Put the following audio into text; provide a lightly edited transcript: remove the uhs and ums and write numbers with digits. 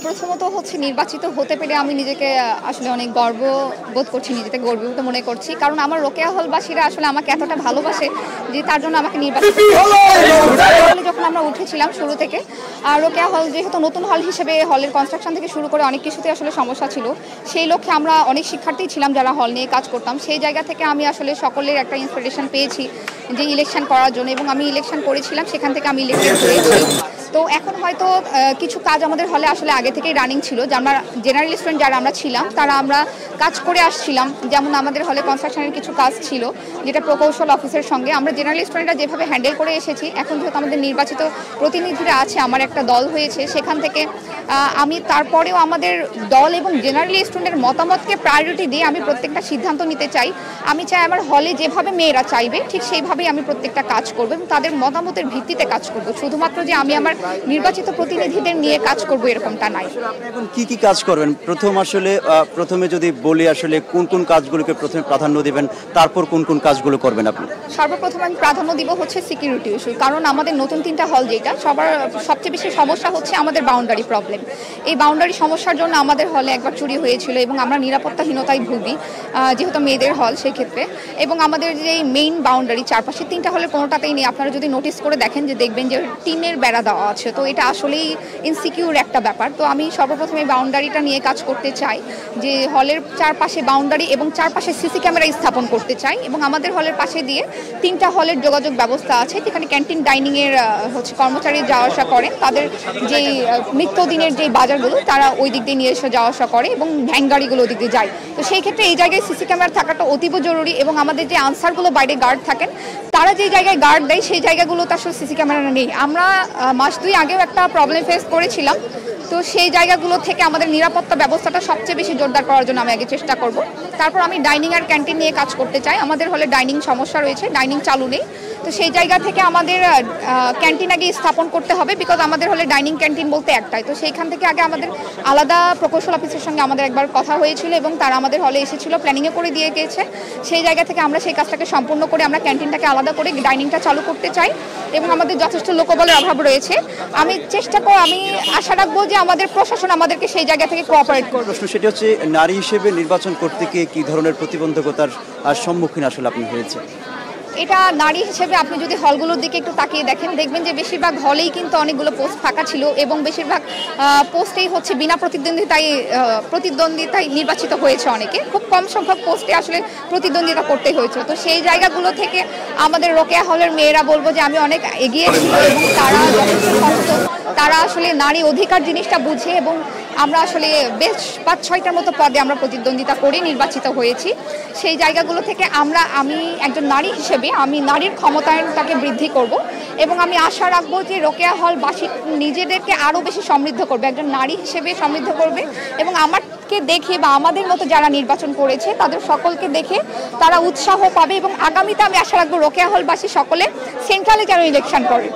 প্রথমত হচ্ছে নির্বাচিত হতে পেরে আমি নিজেকে আসলে অনেক গর্ববোধ করছি, নিজেকে গর্বিত মনে করছি। কারণ আমার রোকেয়া হলবাসীরা আসলে আমাকে এতটা ভালোবাসে যে তার জন্য আমাকে নির্বাচিত হলে যখন আমরা উঠেছিলাম শুরু থেকে, রোকেয়া হল যেহেতু নতুন হল হিসেবে হলের কনস্ট্রাকশন থেকে শুরু করে অনেক কিছুতে আসলে সমস্যা ছিল, সেই লক্ষ্যে আমরা অনেক শিক্ষার্থী ছিলাম যারা হল নিয়ে কাজ করতাম। সেই জায়গা থেকে আমি আসলে সকলের একটা ইন্সপিরেশন পেয়েছি যে ইলেকশন করার জন্য, এবং আমি ইলেকশন করেছিলাম, সেখান থেকে আমি ইলেকটেড হয়েছি। তো এখন হয়তো কিছু কাজ আমাদের হলে আসলে আগে থেকেই রানিং ছিল, যে আমরা জেনারেল স্টুডেন্ট যারা আমরা ছিলাম তারা আমরা কাজ করে আসছিলাম। যেমন আমাদের হলে কনস্ট্রাকশনের কিছু কাজ ছিল যেটা প্রকৌশল অফিসের সঙ্গে আমরা জেনারেল স্টুডেন্টরা যেভাবে হ্যান্ডেল করে এসেছি, এখন যেহেতু আমাদের নির্বাচিত প্রতিনিধিরা আছে, আমার একটা দল হয়েছে, সেখান থেকে আমি তারপরেও আমাদের দল এবং জেনারেল স্টুডেন্টের মতামতকে প্রায়োরিটি দিয়ে আমি প্রত্যেকটা সিদ্ধান্ত নিতে চাই। আমি চাই আমার হলে যেভাবে মেয়েরা চাইবে ঠিক সেইভাবেই আমি প্রত্যেকটা কাজ করবো এবং তাদের মতামতের ভিত্তিতে কাজ করব। শুধুমাত্র যে আমি আমার নির্বাচিত প্রতিনিধিদের নিয়ে কাজ করব এরকমটা নাই। এখন কি কাজ করবেন? প্রথমে যদি বলি আসলে কোন কোন কাজগুলোকে প্রথমে প্রাধান্য দিবেন, তারপর কোন কোন কাজগুলো করবেন আপনি? সর্বপ্রথম আমি প্রাধান্য দিব হচ্ছে সিকিউরিটি ইস্যু। কারণ আমাদের নতুন 3টা হল যেটা সবার সবচেয়ে বেশি সমস্যা হচ্ছে আমাদের বাউন্ডারি প্রবলেম। এই বাউন্ডারি সমস্যার জন্য আমাদের হলে একবার চুরি হয়েছিল এবং আমরা নিরাপত্তাহীনতায় ভুগি যেহেতু মেয়েদের হল সেক্ষেত্রে। এবং আমাদের যে মেইন বাউন্ডারি চারপাশে 3টা হলের কোনোটাতেই নেই। আপনারা যদি নোটিস করে দেখেন যে দেখবেন যে টিনের বেড়া দেওয়া আছে, তো এটা আসলেই ইনসিকিউর একটা ব্যাপার। তো আমি সর্বপ্রথম এই বাউন্ডারিটা নিয়ে কাজ করতে চাই, যে হলের চারপাশে বাউন্ডারি এবং চারপাশে সিসি ক্যামেরা স্থাপন করতে চাই। এবং আমাদের হলের পাশে দিয়ে 3টা হলের যোগাযোগ ব্যবস্থা আছে, যেখানে ক্যান্টিন ডাইনিংয়ের হচ্ছে কর্মচারী যাওয়া আসা করেন, তাদের যেই নিত্যদিনের যে বাজারগুলো তারা ওই দিক দিয়ে নিয়ে এসে যাওয়া আসা করে এবং ভ্যান গাড়িগুলো ওই দিক দিয়ে যায়। তো সেই ক্ষেত্রে এই জায়গায় সিসি ক্যামেরা থাকাটা অতীব জরুরি। এবং আমাদের যে আনসারগুলো বাইরে গার্ড থাকেন, তারা যে জায়গায় গার্ড দেয় সেই জায়গাগুলোতে আসলে সিসি ক্যামেরা নেই। আমরা মাস 2 আগেও একটা প্রবলেম ফেস করেছিলাম। তো সেই জায়গাগুলো থেকে আমাদের নিরাপত্তা ব্যবস্থাটা সবচেয়ে বেশি জোরদার করার জন্য আমি আগে চেষ্টা করব। তারপর আমি ডাইনিং আর ক্যান্টিন নিয়ে কাজ করতে চাই। আমাদের হলে ডাইনিং সমস্যা রয়েছে, ডাইনিং চালু নেই। তো সেই জায়গা থেকে আমাদের ক্যান্টিন আগে স্থাপন করতে হবে, বিকজ আমাদের হলে ডাইনিং ক্যান্টিন বলতে একটাই। তো সেইখান থেকে আগে আমাদের আলাদা প্রকৌশল অফিসের সঙ্গে আমাদের একবার কথা হয়েছিল এবং তারা আমাদের হলে এসেছিল, প্ল্যানিংয়ে করে দিয়ে গিয়েছে। সেই জায়গা থেকে আমরা সেই কাজটাকে সম্পূর্ণ করে আমরা ক্যান্টিনটাকে আলাদা করে ডাইনিংটা চালু করতে চাই। এবং আমাদের যথেষ্ট লোকবলের অভাব রয়েছে। আমি আশা রাখবো যে আমাদের প্রশাসন আমাদেরকে সেই জায়গা থেকে কোঅপারেট করবে। সেটা হচ্ছে নারী হিসেবে নির্বাচন করতে গিয়ে কি ধরনের প্রতিবন্ধকতার সম্মুখীন আসলে আপনি হয়েছে? এটা নারী হিসেবে আপনি যদি হলগুলোর দিকে একটু তাকিয়ে দেখেন, দেখবেন যে বেশিরভাগ হলেই কিন্তু অনেকগুলো পোস্ট ফাঁকা ছিল এবং বেশিরভাগ পোস্টেই হচ্ছে বিনা প্রতিদ্বন্দ্বিতায় নির্বাচিত হয়েছে অনেকে। খুব কম সংখ্যক পোস্টে আসলে প্রতিদ্বন্দ্বিতা করতে হয়েছে। তো সেই জায়গাগুলো থেকে আমাদের রোকেয়া হলের মেয়েরা বলবো যে আমি অনেক এগিয়ে ছিল এবং তারা যথেষ্ট সচেতন, তারা আসলে নারী অধিকার জিনিসটা বুঝে এবং আমরা আসলে বেশ 5-6টার মতো পদে আমরা প্রতিদ্বন্দ্বিতা করে নির্বাচিত হয়েছি। সেই জায়গাগুলো থেকে আমি একজন নারী হিসেবে আমি নারীর ক্ষমতায়নটাকে বৃদ্ধি করব এবং আমি আশা রাখবো যে রোকেয়া হলবাসী নিজেদেরকে আরও বেশি সমৃদ্ধ করবে, একজন নারী হিসেবে সমৃদ্ধ করবে। এবং আমাকে দেখে বা আমাদের মতো যারা নির্বাচন করেছে তাদের সকলকে দেখে তারা উৎসাহ পাবে এবং আগামীতে আমি আশা রাখবো রোকেয়া হলবাসী সকলে সেন্ট্রালে যেন ইলেকশন করে।